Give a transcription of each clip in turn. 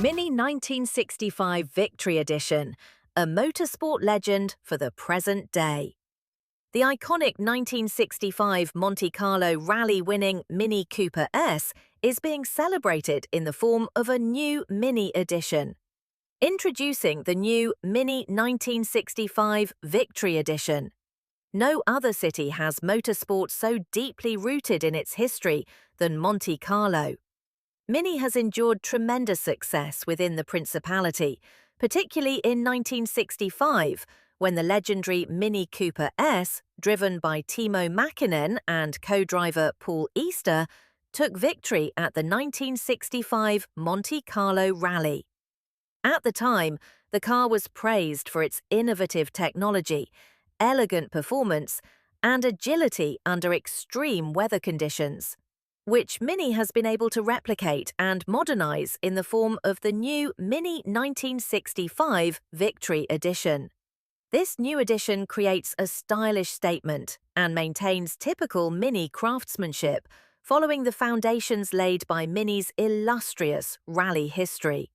Mini 1965 Victory Edition, a motorsport legend for the present day. The iconic 1965 Monte Carlo Rally winning Mini Cooper S is being celebrated in the form of a new Mini edition. Introducing the new Mini 1965 Victory Edition. No other city has motorsport so deeply rooted in its history than Monte Carlo. Mini has endured tremendous success within the Principality, particularly in 1965, when the legendary Mini Cooper S, driven by Timo Mäkinen and co-driver Paul Easter, took victory at the 1965 Monte Carlo Rally. At the time, the car was praised for its innovative technology, elegant performance, and agility under extreme weather conditions, which Mini has been able to replicate and modernize in the form of the new Mini 1965 Victory Edition. This new edition creates a stylish statement and maintains typical Mini craftsmanship, following the foundations laid by Mini's illustrious rally history.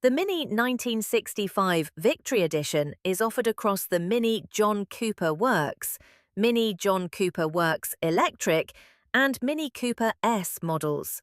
The Mini 1965 Victory Edition is offered across the Mini John Cooper Works, Mini John Cooper Works Electric, and Mini Cooper S models.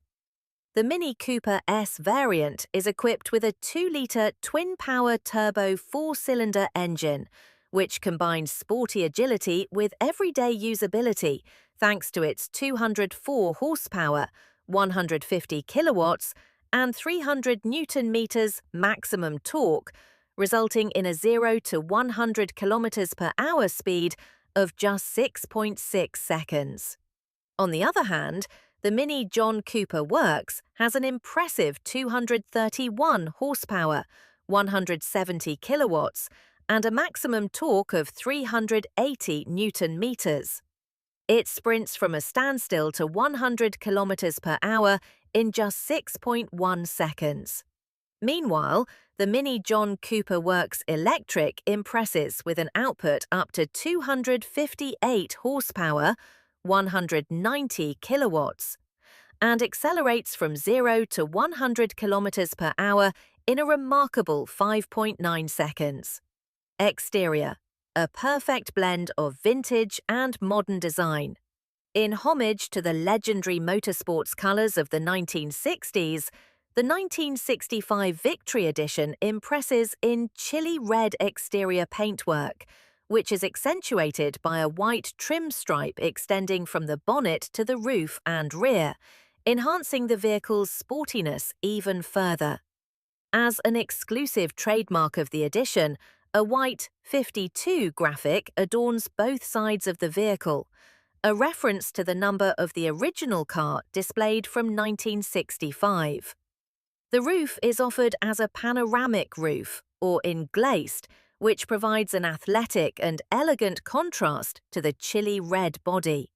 The Mini Cooper S variant is equipped with a 2-litre TwinPower Turbo 4-cylinder engine, which combines sporty agility with everyday usability thanks to its 204 horsepower, 150 kilowatts, and 300 Newton-meters maximum torque, resulting in a 0 to 100 kilometers per hour speed of just 6.6 seconds. On the other hand, the Mini John Cooper Works has an impressive 231 horsepower, 170 kilowatts, and a maximum torque of 380 Newton-meters. It sprints from a standstill to 100 kilometers per hour in just 6.1 seconds. Meanwhile, the Mini John Cooper Works Electric impresses with an output up to 258 horsepower, 190 kilowatts, and accelerates from 0 to 100 kilometers per hour in a remarkable 5.9 seconds. Exterior: a perfect blend of vintage and modern design. In homage to the legendary motorsports colours of the 1960s, the 1965 Victory Edition impresses in chilly red exterior paintwork, which is accentuated by a white trim stripe extending from the bonnet to the roof and rear, enhancing the vehicle's sportiness even further. As an exclusive trademark of the edition, a white 52 graphic adorns both sides of the vehicle, a reference to the number of the original car displayed from 1965. The roof is offered as a panoramic roof, or englazed, which provides an athletic and elegant contrast to the chilly red body.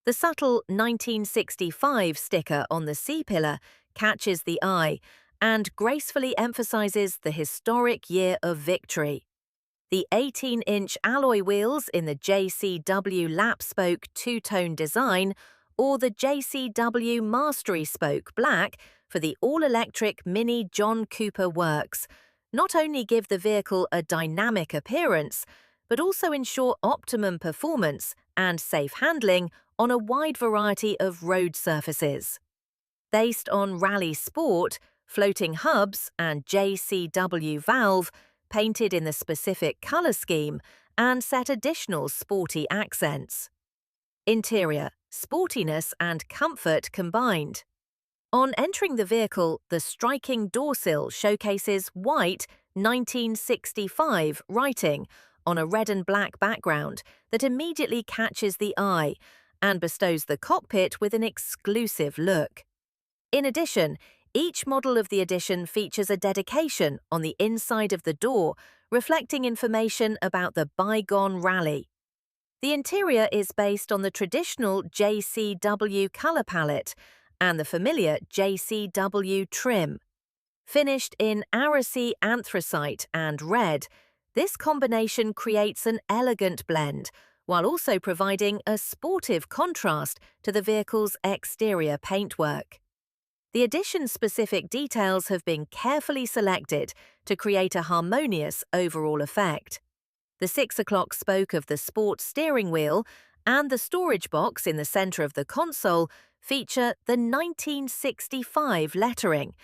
The subtle 1965 sticker on the C-pillar catches the eye and gracefully emphasizes the historic year of victory. The 18-inch alloy wheels in the JCW lap spoke two-tone design, or the JCW Mastery Spoke Black for the all-electric Mini John Cooper Works, not only give the vehicle a dynamic appearance, but also ensure optimum performance and safe handling on a wide variety of road surfaces. Based on Rally Sport, floating hubs and JCW valve, painted in the specific colour scheme, and set additional sporty accents. Interior: sportiness and comfort combined. On entering the vehicle, the striking doorsill showcases white 1965 writing on a red and black background that immediately catches the eye and bestows the cockpit with an exclusive look. In addition, each model of the edition features a dedication on the inside of the door, reflecting information about the bygone rally. The interior is based on the traditional JCW colour palette and the familiar JCW trim. Finished in Aracy anthracite and red, this combination creates an elegant blend, while also providing a sportive contrast to the vehicle's exterior paintwork. The edition's specific details have been carefully selected to create a harmonious overall effect. The 6 o'clock spoke of the sport steering wheel and the storage box in the center of the console feature the 1965 lettering,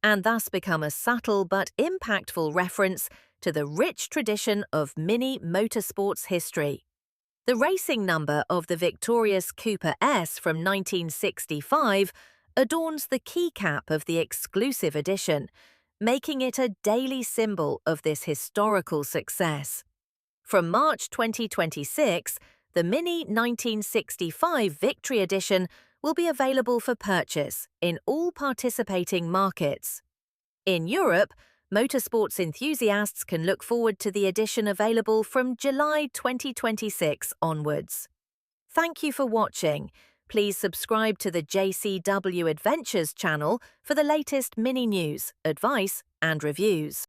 and thus become a subtle but impactful reference to the rich tradition of Mini motorsports history. The racing number of the victorious Cooper S from 1965 adorns the keycap of the exclusive edition, making it a daily symbol of this historical success. From March 2026, the Mini 1965 Victory Edition will be available for purchase in all participating markets. In Europe, motorsports enthusiasts can look forward to the edition available from July 2026 onwards. Thank you for watching. Please subscribe to the JCW Adventures channel for the latest Mini news, advice, and reviews.